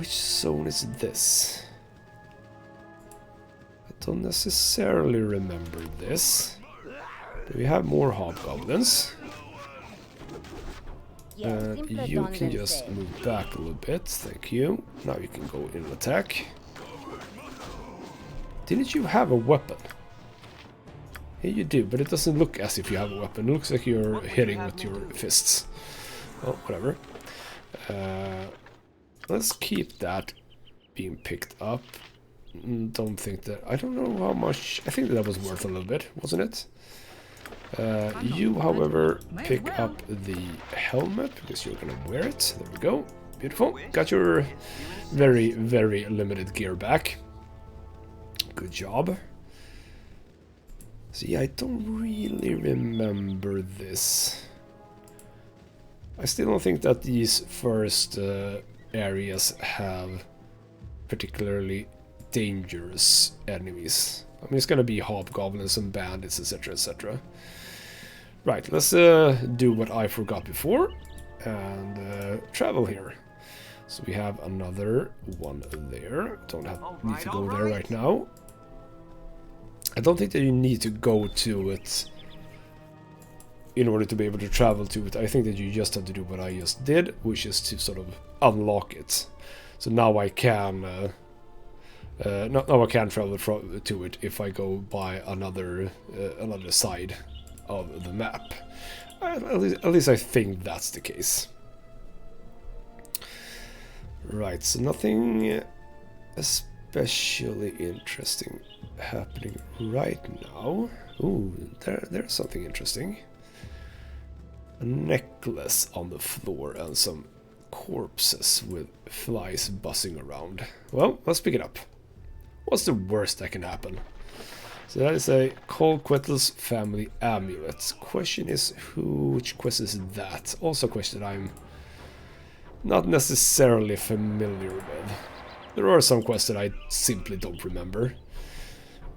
zone is this? I don't necessarily remember this. Do we have more hobgoblins? And you can just move back a little bit, thank you. Now you can go in and attack. Didn't you have a weapon? Yeah, you do, but it doesn't look as if you have a weapon. It looks like you're hitting with your fists. Oh, whatever. Let's keep that being picked up. Don't think that... I don't know how much... I think that was worth a little bit, wasn't it? You, however, pick up the helmet, because you're gonna wear it. There we go. Beautiful. Got your very, very limited gear back. Good job. See, I don't really remember this. I still don't think that these first areas have particularly dangerous enemies. I mean, it's gonna be hobgoblins and bandits, etc, etc. Right, let's do what I forgot before and travel here. So we have another one there. Don't need to go there right now. I don't think that you need to go to it in order to be able to travel to it. I think that you just have to do what I just did, which is to sort of unlock it. So now I can now I can travel to it if I go by another side of the map. At least I think that's the case. Right, so nothing especially interesting happening right now. Ooh, there's something interesting. A necklace on the floor and some corpses with flies buzzing around. Well, let's pick it up. What's the worst that can happen? So that is a Colquittle's family amulet. Question is, which quest is that? Also a question I'm not necessarily familiar with. There are some quests that I simply don't remember.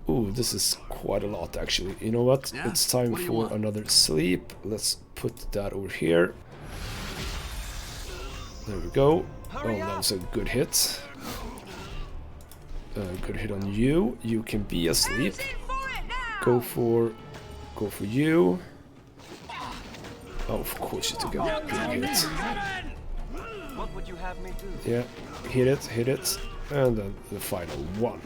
Ooh, this is quite a lot actually. You know what? Yeah? It's time What do you for want? another sleep. Let's put that over here. There we go. Oh, that was a good hit. Good hit on you. You can be asleep. Go for you. Oh, of course you took a big hit. What would you have me do? Yeah, hit it, and then the final one.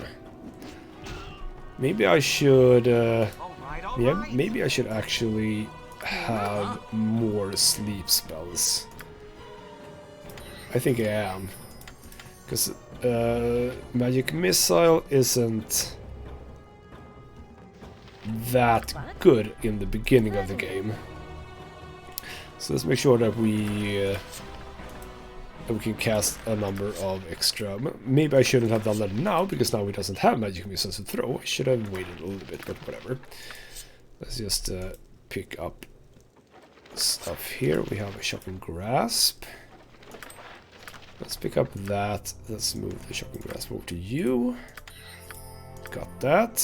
Maybe I should, All right. maybe I should actually have more sleep spells. I think I am, because magic missile isn't that good in the beginning of the game. So let's make sure that we can cast a number of extra. Maybe I shouldn't have done that now, because now he doesn't have magic missiles to throw. I should have waited a little bit, but whatever. Let's just pick up stuff here. We have a shocking grasp. Let's pick up that. Let's move the shocking grasp over to you. Got that.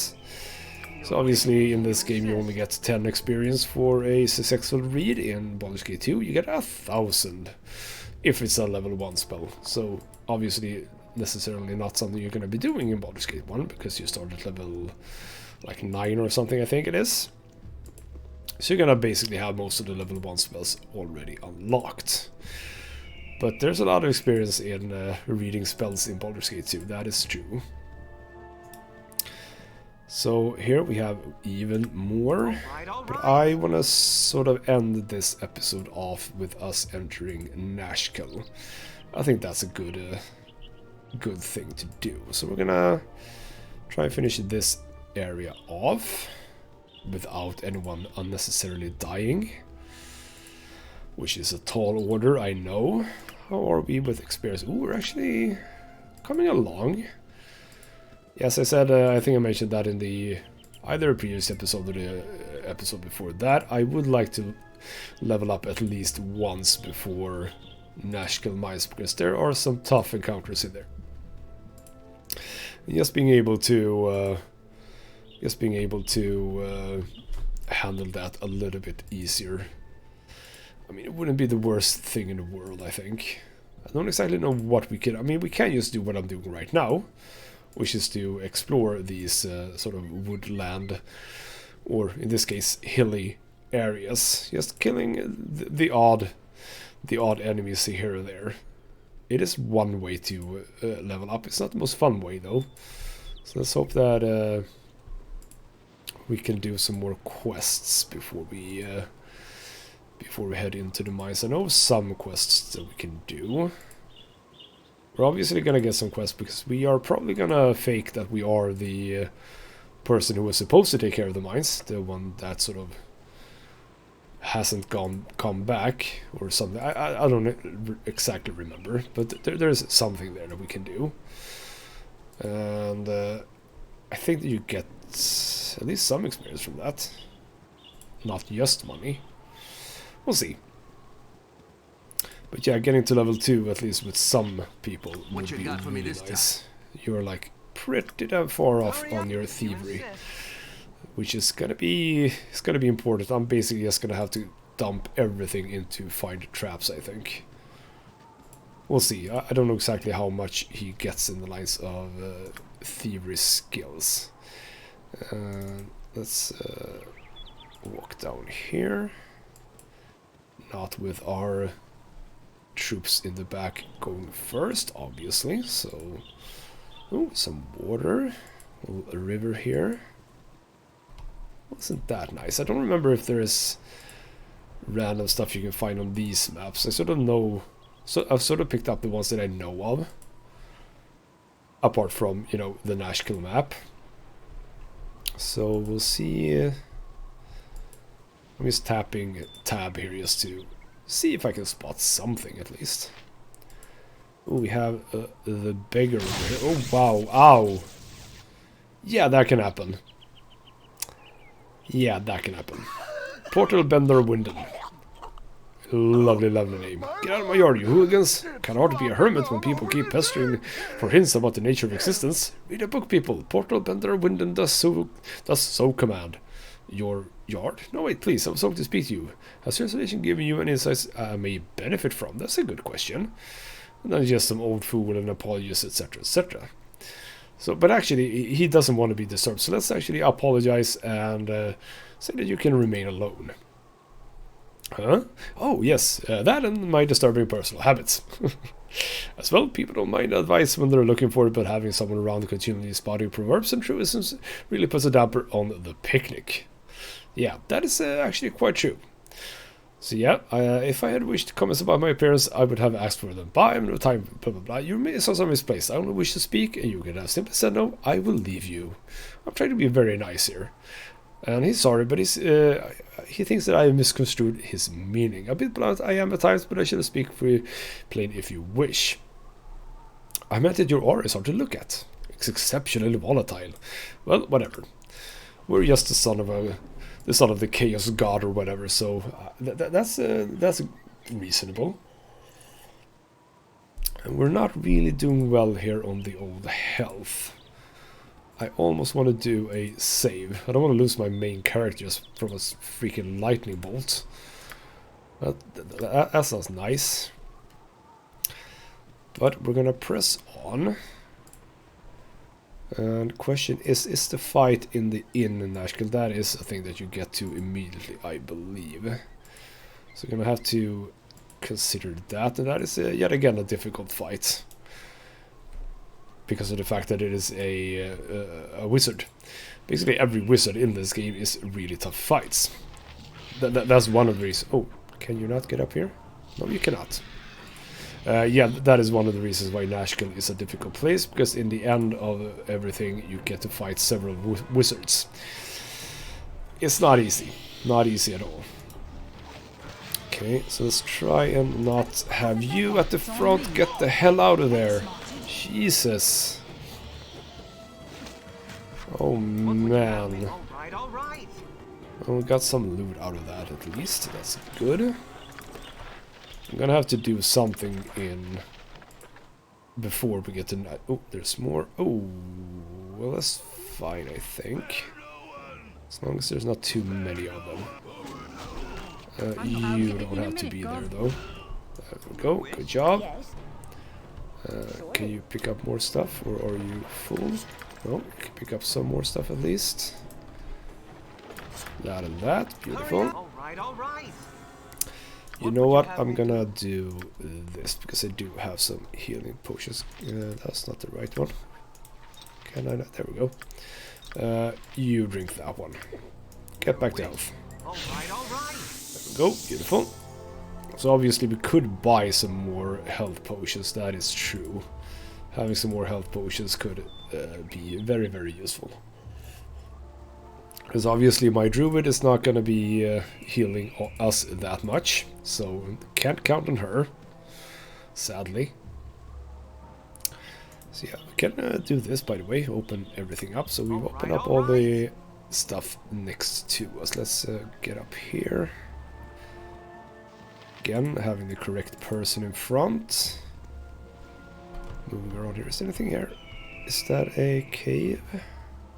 So obviously in this game you only get 10 experience for a successful read. In Baldur's Gate 2 you get 1,000 if it's a level 1 spell. So obviously necessarily not something you're going to be doing in Baldur's Gate 1, because you start at level like 9 or something, I think it is. So you're going to basically have most of the level 1 spells already unlocked. But there's a lot of experience in reading spells in Baldur's Gate 2, that is true. So here we have even more, but I want to sort of end this episode off with us entering Nashkel. I think that's a good thing to do. So we're gonna try and finish this area off without anyone unnecessarily dying, which is a tall order, I know. How are we with experience? Ooh, we're actually coming along. Yes, I said, I think I mentioned that in the either previous episode or the episode before that. I would like to level up at least once before Nashkel Mines, because there are some tough encounters in there. And just being able to handle that a little bit easier. I mean, it wouldn't be the worst thing in the world, I think. I don't exactly know what we can. I mean, we can just do what I'm doing right now, which is to explore these sort of woodland, or in this case hilly areas, just killing the odd enemies here or there. It is one way to level up. It's not the most fun way though, so let's hope that we can do some more quests before we head into the mines. I know some quests that we can do. We're obviously gonna get some quests, because we are probably gonna fake that we are the person who was supposed to take care of the mines, the one that sort of hasn't come back or something. I don't exactly remember, but there's something there that we can do, and I think that you get at least some experience from that, not just money. We'll see. But yeah, getting to level 2 at least with some people would be really nice. You're like pretty damn far off on your thievery, which is gonna be important. I'm basically just gonna have to dump everything into find traps, I think. We'll see. I don't know exactly how much he gets in the lines of thievery skills. Let's walk down here. Not with our troops in the back going first, obviously. So, ooh, some water, a river here. Wasn't that nice? I don't remember if there is random stuff you can find on these maps. I sort of know, so I've sort of picked up the ones that I know of. apart from, you know, the Nashkel map. So we'll see. I'm just tapping tab here just to see if I can spot something at least. Oh, we have the beggar over here. Oh, wow. Ow. Yeah, that can happen. Yeah, that can happen. Portal Bender Winden. Lovely, lovely name. Get out of my yard, you hooligans. Can't hard to be a hermit when people keep pestering for hints about the nature of existence. Read a book, people. Portal Bender Winden does so command. Your yard? No, wait, please. I'm sorry to speak to you. Has Civilization given you any insights I may benefit from? That's a good question. And then just some old fool and apologies, etc., etc. So, but actually, he doesn't want to be disturbed. So let's actually apologize and say that you can remain alone. Huh? Oh, yes, that and my disturbing personal habits. As well, people don't mind advice when they're looking for it, but having someone around continually spotting proverbs and truisms really puts a damper on the picnic. Yeah, that is actually quite true. So yeah, if I had wished comments about my appearance, I would have asked for them. But I have no time, blah blah blah. You saw some misplaced. I only wish to speak, and you could have simply said no. I will leave you. I'm trying to be very nice here. And he's sorry, but he thinks that I have misconstrued his meaning. A bit blunt I am at times, but I shall speak pretty plain if you wish. I meant that your aura is hard to look at. It's exceptionally volatile. Well, whatever. We're just the son of the chaos god or whatever, so that's reasonable. And we're not really doing well here on the old health. I almost want to do a save. I don't want to lose my main character just from a freaking lightning bolt. That sounds nice. But we're gonna press on. And question is the fight in the inn in Nashkel? That is a thing that you get to immediately, I believe. So we're gonna have to consider that, and that is yet again a difficult fight. Because of the fact that it is a wizard. Basically every wizard in this game is really tough fights. That's one of the reasons. Oh, can you not get up here? No, you cannot. Yeah, that is one of the reasons why Nashkel is a difficult place, because in the end of everything you get to fight several wizards. It's not easy. Not easy at all. Okay, so let's try and not have you at the front. Get the hell out of there. Jesus. Oh man. All right. Well, we got some loot out of that at least. That's good. I'm gonna have to do something in before we get to... Oh, there's more. Oh, well, that's fine, I think. As long as there's not too many of them. You don't have to be there, though. There we go. Good job. Can you pick up more stuff, or are you full? No, you can pick up some more stuff at least. That and that. Beautiful. All right. You know what? I'm gonna do this because I do have some healing potions. That's not the right one. Can I not? There we go. You drink that one. Get back to health. All right. There we go. Beautiful. So obviously we could buy some more health potions. That is true. Having some more health potions could be very, very useful. Because obviously my druid is not going to be healing us that much, so can't count on her, sadly. So yeah, we can do this, by the way, open everything up. So we've opened up all the stuff next to us. Let's get up here. Again, having the correct person in front. Moving around here. Is there anything here? Is that a cave?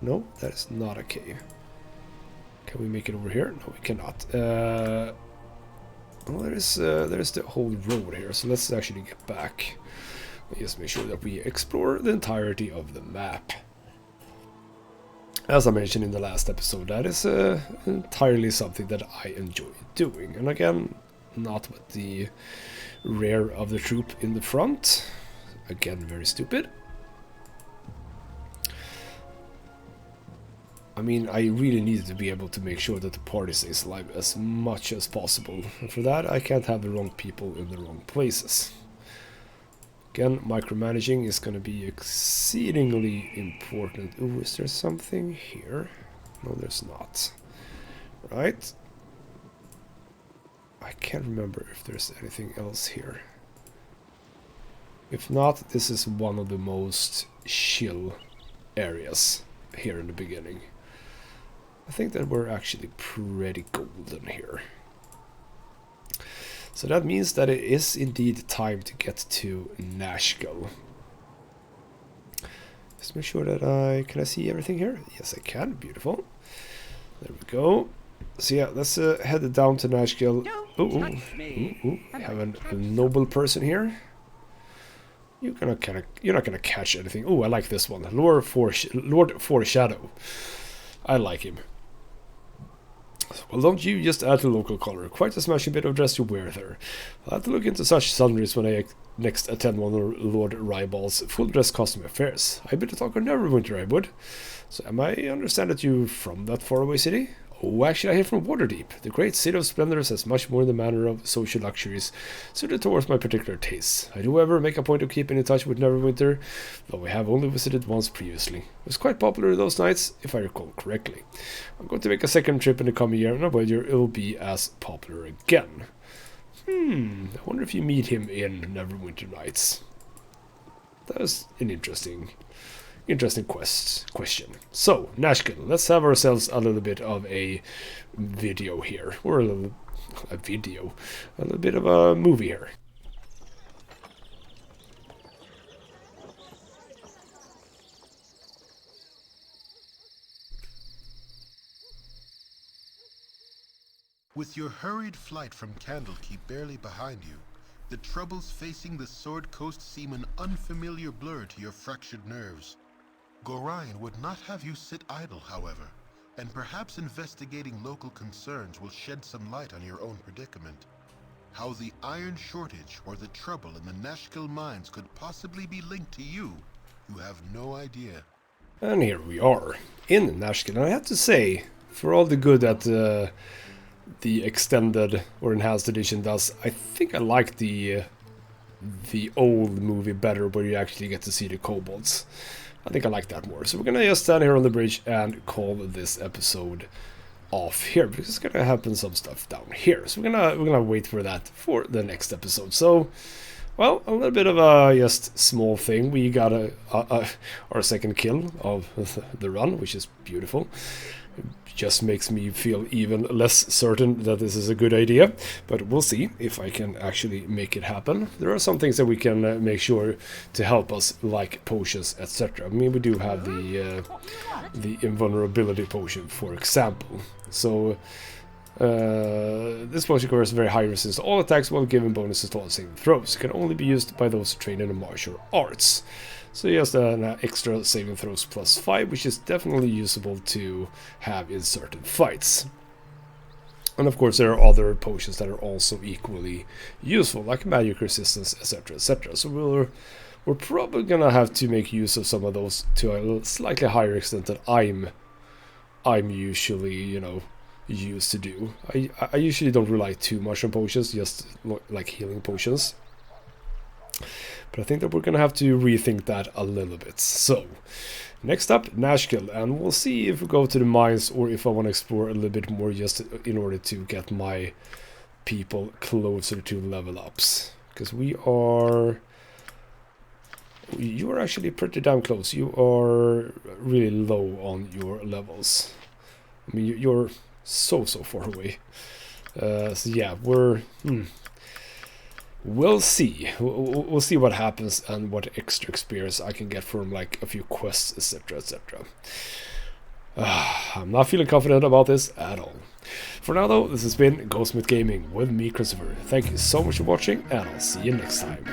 No, that is not a cave. Can we make it over here? No, we cannot. Well, there's the whole road here, so let's actually get back. Just make sure that we explore the entirety of the map. As I mentioned in the last episode, that is entirely something that I enjoy doing. And again, not with the rear of the troop in the front. Again, very stupid. I mean, I really needed to be able to make sure that the party stays alive as much as possible. And for that, I can't have the wrong people in the wrong places. Again, micromanaging is going to be exceedingly important. Ooh, is there something here? No, there's not. Right. I can't remember if there's anything else here. If not, this is one of the most chill areas here in the beginning. I think that we're actually pretty golden here. So that means that it is indeed time to get to Nashkel. Just make sure that can I see everything here? Yes, I can. Beautiful. There we go. So yeah, let's head down to Nashkel. I have a noble person here. You're not gonna catch anything. Oh, I like this one. Lord Foreshadow. I like him. Well, don't you just add to local color. Quite a smashing bit of dress you wear there. I'll have to look into such sundries when I next attend one of Lord Rybal's full dress costume affairs. I bet to talk on Neverwinter, I would. So am I understand that you from that faraway city? Oh, actually I hear from Waterdeep. The great city of splendors has much more in the manner of social luxuries suited towards my particular tastes. I do, however, make a point of keeping in touch with Neverwinter, though I have only visited once previously. It was quite popular those nights, if I recall correctly. I'm going to make a second trip in the coming year, and I wager it will be as popular again. I wonder if you meet him in Neverwinter Nights. That was an interesting question. So, Nashkel, let's have ourselves a little bit of a video here. Or a little bit of a movie here. With your hurried flight from Candlekeep barely behind you, the troubles facing the Sword Coast seem an unfamiliar blur to your fractured nerves. Gorion would not have you sit idle, however, and perhaps investigating local concerns will shed some light on your own predicament. How the iron shortage or the trouble in the Nashkel mines could possibly be linked to you have no idea. And here we are, in Nashkel, and I have to say, for all the good that the extended or enhanced edition does, I think I like the old movie better, where you actually get to see the kobolds. I think I like that more. So we're gonna just stand here on the bridge and call this episode off here, because it's gonna happen some stuff down here. So we're gonna wait for that for the next episode. So, well, a little bit of a just small thing. We got our second kill of the run, which is beautiful. It just makes me feel even less certain that this is a good idea, but we'll see if I can actually make it happen. There are some things that we can make sure to help us, like potions, etc. I mean, we do have the invulnerability potion, for example. So this potion covers very high resistance to all attacks while giving bonuses to all saving throws. It can only be used by those trained in the martial arts. So just an extra saving throws +5, which is definitely usable to have in certain fights. And of course there are other potions that are also equally useful, like magic resistance, etc, etc. So we're probably gonna have to make use of some of those to a slightly higher extent than I'm usually, you know, used to do. I usually don't rely too much on potions, just like healing potions. But I think that we're gonna have to rethink that a little bit. So, next up, Nashkel, and we'll see if we go to the mines or if I want to explore a little bit more, just in order to get my people closer to level ups. Because you are actually pretty damn close. You are really low on your levels. I mean, you're so far away. So yeah, we'll see. We'll see what happens and what extra experience I can get from like a few quests, etc, etc. I'm not feeling confident about this at all. For now though, this has been Ghostsmith Gaming with me, Christopher. Thank you so much for watching, and I'll see you next time.